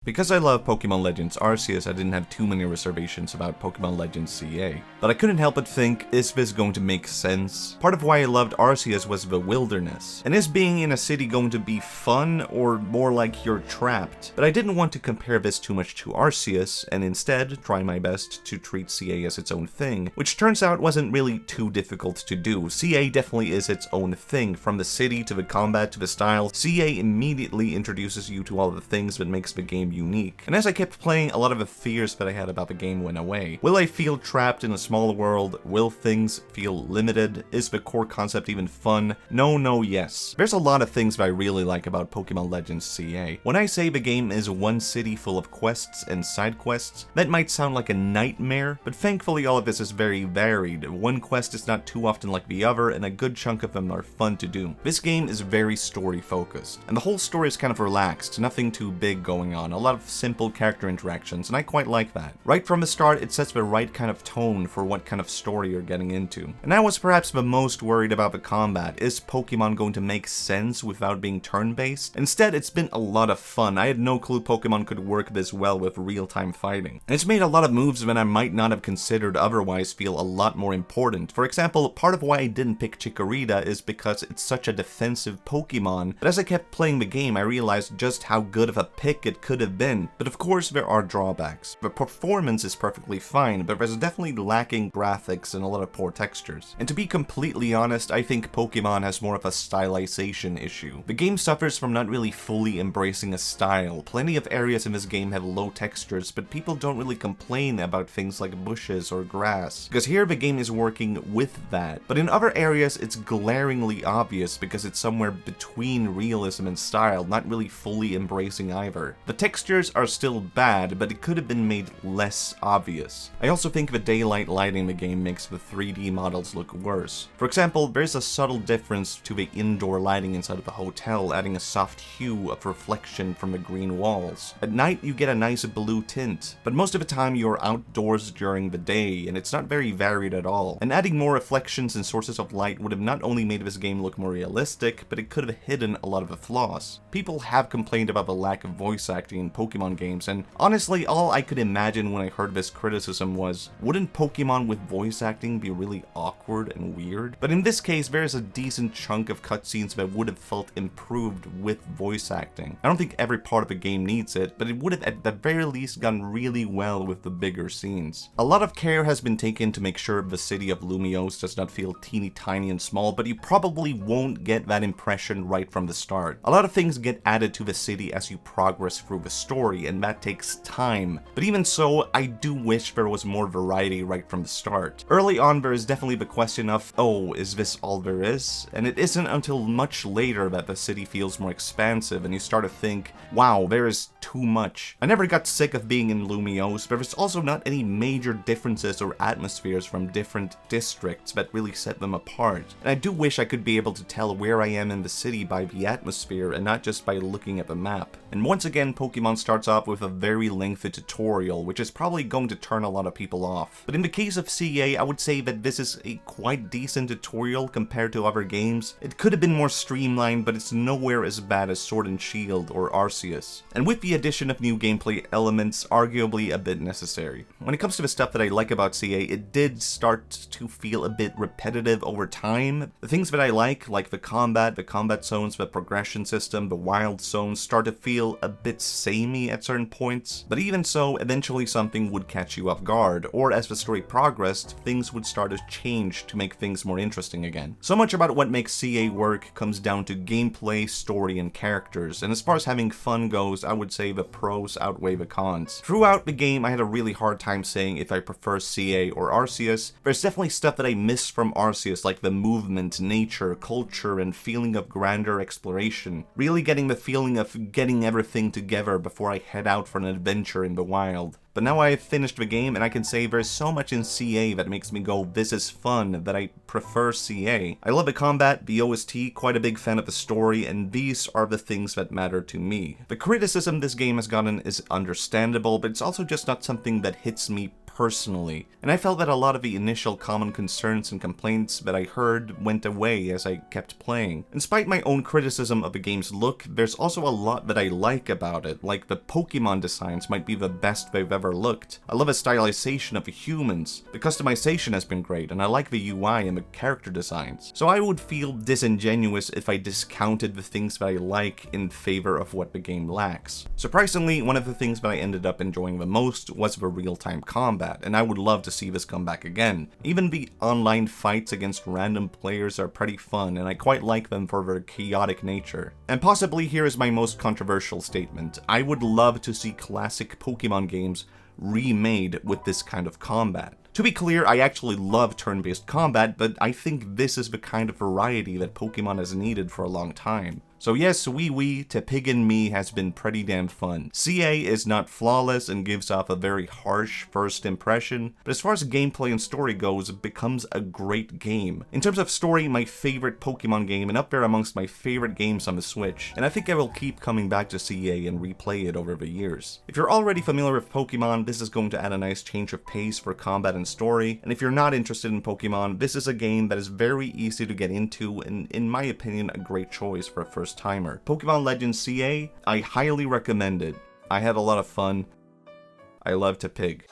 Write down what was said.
Because I love Pokemon Legends Arceus, I didn't have too many reservations about Pokemon Legends CA. But I couldn't help but think, is this going to make sense? Part of why I loved Arceus was the wilderness. And is being in a city going to be fun, or more like you're trapped? But I didn't want to compare this too much to Arceus, and instead try my best to treat CA as its own thing, which turns out wasn't really too difficult to do. CA definitely is its own thing, from the city to the combat to the style. CA immediately introduces you to all the things that makes the game unique. And as I kept playing, a lot of the fears that I had about the game went away. Will I feel trapped in a small world? Will things feel limited? Is the core concept even fun? No, yes. There's a lot of things that I really like about Pokemon Legends CA. When I say the game is one city full of quests and side quests, that might sound like a nightmare, but thankfully all of this is very varied. One quest is not too often like the other, and a good chunk of them are fun to do. This game is very story focused, and the whole story is kind of relaxed, nothing too big going on. A lot of simple character interactions, and I quite like that. Right from the start, it sets the right kind of tone for what kind of story you're getting into. And I was perhaps the most worried about the combat. Is Pokemon going to make sense without being turn-based? Instead, it's been a lot of fun. I had no clue Pokemon could work this well with real-time fighting. And it's made a lot of moves that I might not have considered otherwise feel a lot more important. For example, part of why I didn't pick Chikorita is because it's such a defensive Pokemon, but as I kept playing the game, I realized just how good of a pick it could have been. But of course there are drawbacks. The performance is perfectly fine, but there's definitely lacking graphics and a lot of poor textures. And to be completely honest, I think Pokemon has more of a stylization issue. The game suffers from not really fully embracing a style. Plenty of areas in this game have low textures, but people don't really complain about things like bushes or grass, because here the game is working with that. But in other areas it's glaringly obvious because it's somewhere between realism and style, not really fully embracing either. The textures are still bad, but it could have been made less obvious. I also think the daylight lighting in the game makes the 3D models look worse. For example, there's a subtle difference to the indoor lighting inside of the hotel, adding a soft hue of reflection from the green walls. At night you get a nice blue tint, but most of the time you're outdoors during the day, and it's not very varied at all. And adding more reflections and sources of light would have not only made this game look more realistic, but it could have hidden a lot of the flaws. People have complained about the lack of voice acting in Pokemon games, and honestly all I could imagine when I heard this criticism was, wouldn't Pokemon with voice acting be really awkward and weird? But in this case there is a decent chunk of cutscenes that would have felt improved with voice acting. I don't think every part of the game needs it, but it would have at the very least gone really well with the bigger scenes. A lot of care has been taken to make sure the city of Lumiose does not feel teeny tiny and small, but you probably won't get that impression right from the start. A lot of things get added to the city as you progress through the story, and that takes time. But even so, I do wish there was more variety right from the start. Early on there is definitely the question of, oh, is this all there is? And it isn't until much later that the city feels more expansive and you start to think, wow, there is too much. I never got sick of being in Lumiose, but there's also not any major differences or atmospheres from different districts that really set them apart. And I do wish I could be able to tell where I am in the city by the atmosphere and not just by looking at the map. And once again, Pokemon starts off with a very lengthy tutorial, which is probably going to turn a lot of people off. But in the case of CA, I would say that this is a quite decent tutorial compared to other games. It could have been more streamlined, but it's nowhere as bad as Sword and Shield or Arceus. And with the addition of new gameplay elements, arguably a bit necessary. When it comes to the stuff that I like about CA, it did start to feel a bit repetitive over time. The things that I like the combat zones, the progression system, the wild zones, start to feel a bit samey at certain points. But even so, eventually something would catch you off guard, or as the story progressed, things would start to change to make things more interesting again. So much about what makes CA work comes down to gameplay, story, and characters, and as far as having fun goes, I would say the pros outweigh the cons. Throughout the game, I had a really hard time saying if I prefer CA or Arceus. There's definitely stuff that I missed from Arceus, like the movement, nature, culture, and feeling of grander exploration. Really getting the feeling of getting everything together before I head out for an adventure in the wild. But now I have finished the game and I can say there's so much in CA that makes me go, this is fun, that I prefer CA. I love the combat, the OST, quite a big fan of the story, and these are the things that matter to me. The criticism this game has gotten is understandable, but it's also just not something that hits me personally, and I felt that a lot of the initial common concerns and complaints that I heard went away as I kept playing. Despite my own criticism of the game's look, there's also a lot that I like about it, like the Pokémon designs might be the best they've ever looked. I love a stylization of the humans, the customization has been great, and I like the UI and the character designs. So I would feel disingenuous if I discounted the things that I like in favor of what the game lacks. Surprisingly, one of the things that I ended up enjoying the most was the real-time combat, and I would love to see this come back again. Even the online fights against random players are pretty fun, and I quite like them for their chaotic nature. And possibly here is my most controversial statement. I would love to see classic Pokémon games remade with this kind of combat. To be clear, I actually love turn-based combat, but I think this is the kind of variety that Pokémon has needed for a long time. So yes, Wee to Pig and Me has been pretty damn fun. CA is not flawless and gives off a very harsh first impression, but as far as gameplay and story goes, it becomes a great game. In terms of story, my favorite Pokemon game and up there amongst my favorite games on the Switch, and I think I will keep coming back to CA and replay it over the years. If you're already familiar with Pokemon, this is going to add a nice change of pace for combat and story, and if you're not interested in Pokemon, this is a game that is very easy to get into and, in my opinion, a great choice for a first timer. Pokemon Legends CA, I highly recommend it. I had a lot of fun. I love to pig.